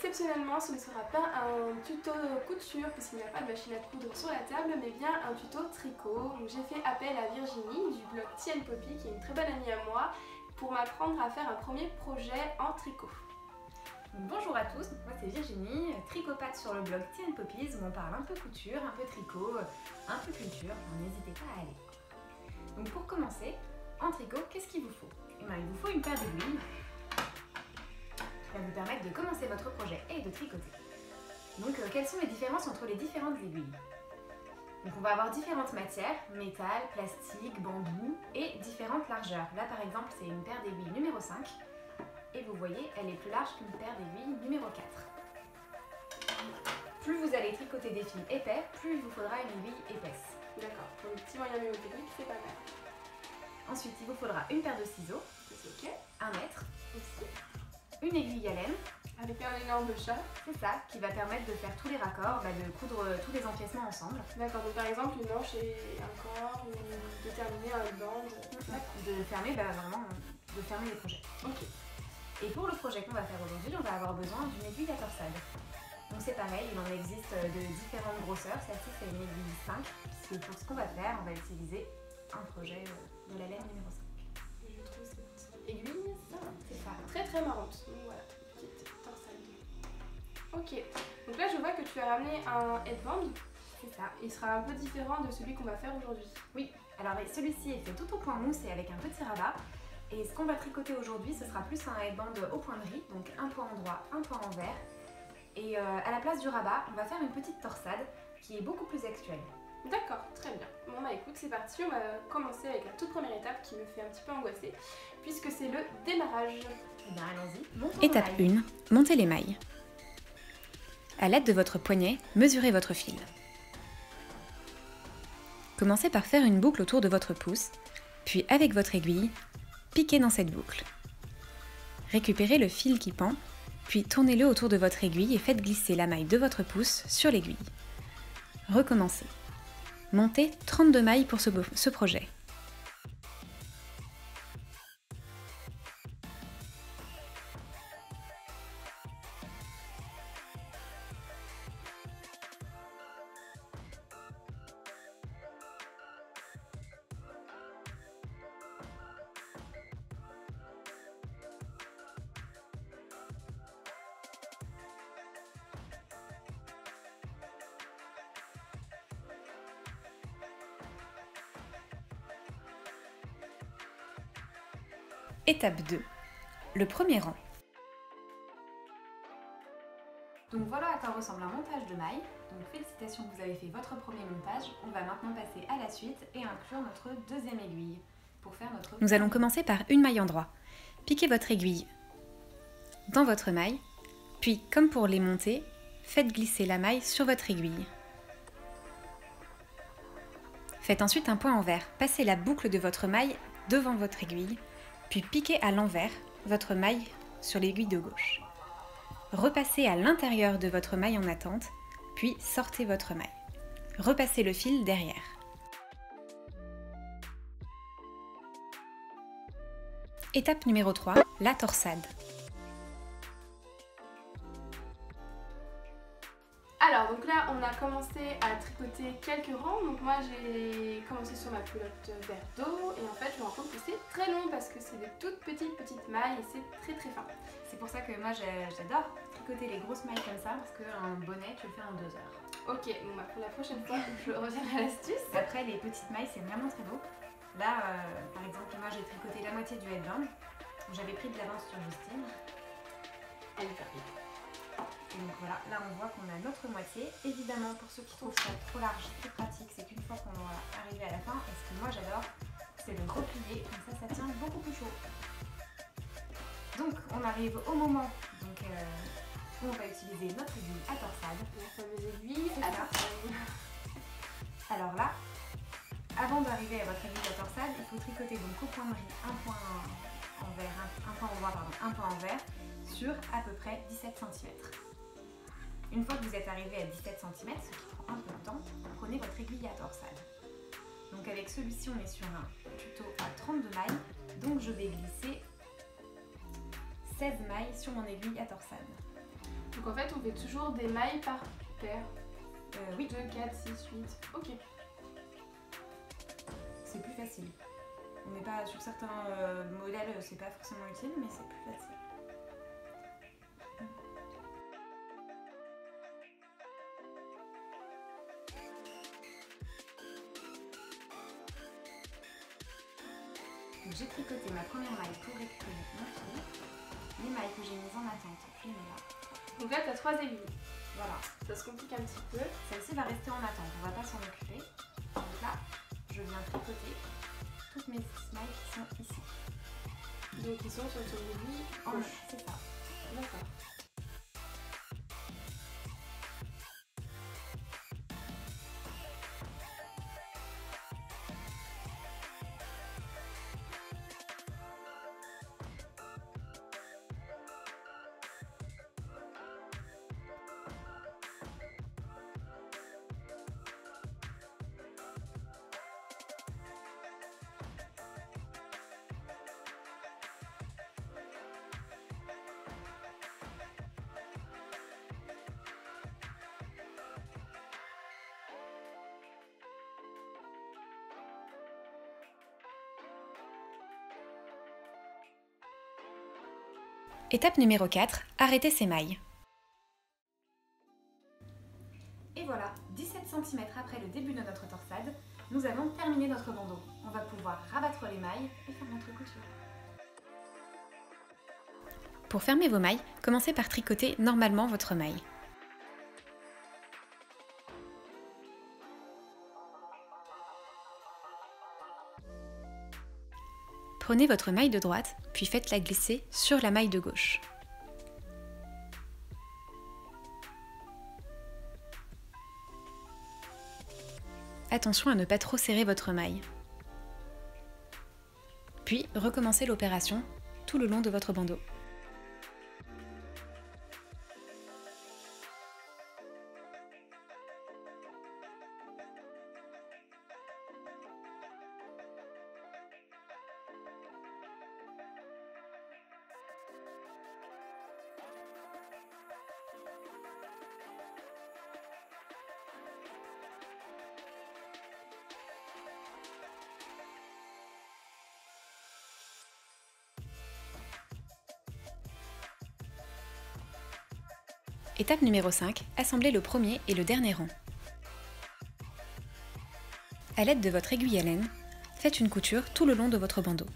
exceptionnellement, ce ne sera pas un tuto couture puisqu'il n'y a pas de machine à coudre sur la table, mais bien un tuto tricot. J'ai fait appel à Virginie du blog Tienne Poppy, qui est une très bonne amie à moi, pour m'apprendre à faire un premier projet en tricot. Bonjour à tous, moi c'est Virginie, tricopathe sur le blog Tienne Poppies où on parle un peu couture, un peu tricot, un peu culture, n'hésitez pas à aller. Donc pour commencer, en tricot, qu'est-ce qu'il vous faut? Il vous faut une paire d'aiguilles qui va vous permettre de commencer votre projet et de tricoter. Donc quelles sont les différences entre les différentes aiguilles? Donc on va avoir différentes matières, métal, plastique, bambou et différentes largeurs. Là par exemple c'est une paire d'aiguilles numéro 5 et vous voyez elle est plus large qu'une paire d'aiguilles numéro 4. Plus vous allez tricoter des fils épais, plus il vous faudra une aiguille épaisse. D'accord, pour le petit moyen mémotechnique c'est pas mal. Ensuite il vous faudra une paire de ciseaux, Ok. 1 mètre, Ici. une aiguille à laine, Avec un énorme chat. c'est ça, qui va permettre de faire tous les raccords, de coudre tous les empiècements ensemble. D'accord, donc par exemple une manche et un corps, ou de terminer un bande. De fermer, vraiment, de fermer les projets. Ok. Et pour le projet qu'on va faire aujourd'hui, on va avoir besoin d'une aiguille à torsade. Donc c'est pareil, il en existe de différentes grosseurs. Celle-ci c'est une aiguille 5, puisque pour ce qu'on va faire, on va utiliser un projet de la laine numéro 5. Je trouve cette aiguille, C'est ça. très marrante. Donc voilà, petite torsade. Ok, donc là je vois que tu as ramené un headband. C'est ça. Il sera un peu différent de celui qu'on va faire aujourd'hui. Oui, alors celui-ci est fait tout au point mousse et avec un petit rabat. Et ce qu'on va tricoter aujourd'hui, ce sera plus un headband au point de riz, donc un point endroit, un point envers. Et à la place du rabat, on va faire une petite torsade qui est beaucoup plus actuelle. D'accord, très bien. Bon bah écoute, c'est parti, on va commencer avec la toute première étape qui me fait un petit peu angoisser, puisque c'est le démarrage. Eh bien allons-y. Étape 1, montez les mailles. À l'aide de votre poignet, mesurez votre fil. Commencez par faire une boucle autour de votre pouce, puis avec votre aiguille, piquez dans cette boucle. Récupérez le fil qui pend, puis tournez-le autour de votre aiguille et faites glisser la maille de votre pouce sur l'aiguille. Recommencez. Montez 32 mailles pour ce projet. Étape 2. Le premier rang. Donc voilà à quoi ressemble un montage de mailles. Donc félicitations, vous avez fait votre premier montage. On va maintenant passer à la suite et inclure notre deuxième aiguille pour faire notre... Nous allons commencer par une maille endroit. Piquez votre aiguille dans votre maille, puis comme pour les monter, faites glisser la maille sur votre aiguille. Faites ensuite un point envers. Passez la boucle de votre maille devant votre aiguille, puis piquez à l'envers votre maille sur l'aiguille de gauche. Repassez à l'intérieur de votre maille en attente, puis sortez votre maille. Repassez le fil derrière. Étape numéro 3, la torsade. Alors donc là on a commencé à tricoter quelques rangs, donc moi j'ai commencé sur ma culotte vert d'eau et en fait je me rends compte que c'est très long parce que c'est des toutes petites mailles et c'est très fin. C'est pour ça que moi j'adore tricoter les grosses mailles comme ça parce qu'un bonnet tu le fais en 2 heures. Ok, bon bah pour la prochaine fois je reviendrai à l'astuce. Après les petites mailles c'est vraiment très beau. Là par exemple moi j'ai tricoté la moitié du headband, j'avais pris de l'avance sur Justine. Elle est parfaite. Et donc voilà, là on voit qu'on a notre moitié. Évidemment, pour ceux qui trouvent ça trop large, trop pratique, c'est qu'une fois qu'on va arriver à la fin, et ce que moi j'adore, c'est le replier, comme ça tient beaucoup plus chaud. Donc on arrive au moment où on va utiliser notre aiguille à torsade. La fameuse aiguille à torsade. Alors là, avant d'arriver à votre aiguille à torsade, il faut tricoter donc au point de riz un point envers, un point envers sur à peu près 17 cm. Une fois que vous êtes arrivé à 17 cm, ce qui prend un peu de temps, prenez votre aiguille à torsade. Donc avec celui-ci, on est sur un tuto à 32 mailles, donc je vais glisser 16 mailles sur mon aiguille à torsade. Donc en fait on fait toujours des mailles par paire. Oui. 2, 4, 6, 8. Ok. C'est plus facile. On n'est pas sur certains modèles, c'est pas forcément utile, mais c'est plus facile. J'ai tricoté ma première maille pour récupérer mon fil. Les mailles que j'ai mises en attente, je les mets là. Donc là tu as 3 aiguilles. Voilà. Ça se complique un petit peu. Celle-ci va rester en attente, on va pas s'en occuper. Donc là, je viens tricoter toutes mes mailles qui sont ici. Donc ils sont sur ton aiguille. C'est ça. D'accord. Étape numéro 4, arrêtez ces mailles. Et voilà, 17 cm après le début de notre torsade, nous avons terminé notre bandeau. On va pouvoir rabattre les mailles et faire notre couture. Pour fermer vos mailles, commencez par tricoter normalement votre maille. Prenez votre maille de droite, puis faites-la glisser sur la maille de gauche. Attention à ne pas trop serrer votre maille. Puis, recommencez l'opération tout le long de votre bandeau. Étape numéro 5, assemblez le premier et le dernier rang. À l'aide de votre aiguille à laine, faites une couture tout le long de votre bandeau.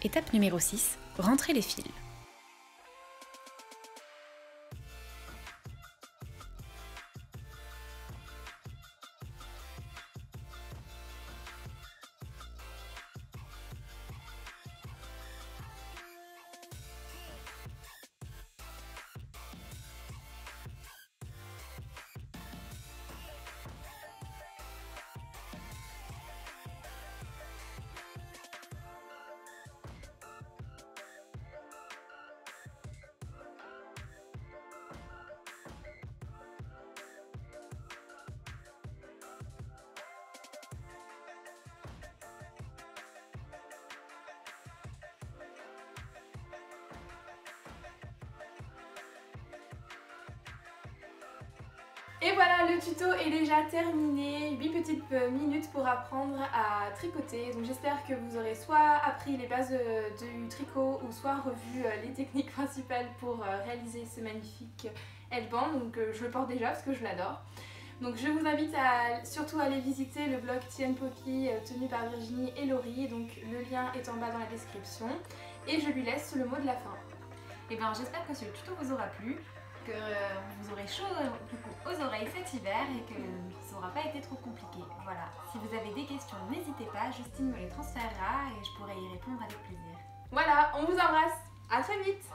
Étape numéro 6, rentrez les fils. Et voilà, le tuto est déjà terminé, 8 petites minutes pour apprendre à tricoter. Donc j'espère que vous aurez soit appris les bases du tricot ou soit revu les techniques principales pour réaliser ce magnifique headband. Donc je le porte déjà parce que je l'adore. Donc je vous invite à surtout aller visiter le blog Tea & Poppy tenu par Virginie et Laurie, donc le lien est en bas dans la description. Et je lui laisse le mot de la fin. Et bien j'espère que ce tuto vous aura plu, que vous aurez chaud aux oreilles cet hiver et que ça n'aura pas été trop compliqué. Voilà, si vous avez des questions, n'hésitez pas, Justine me les transférera et je pourrai y répondre avec plaisir. Voilà, on vous embrasse, à très vite.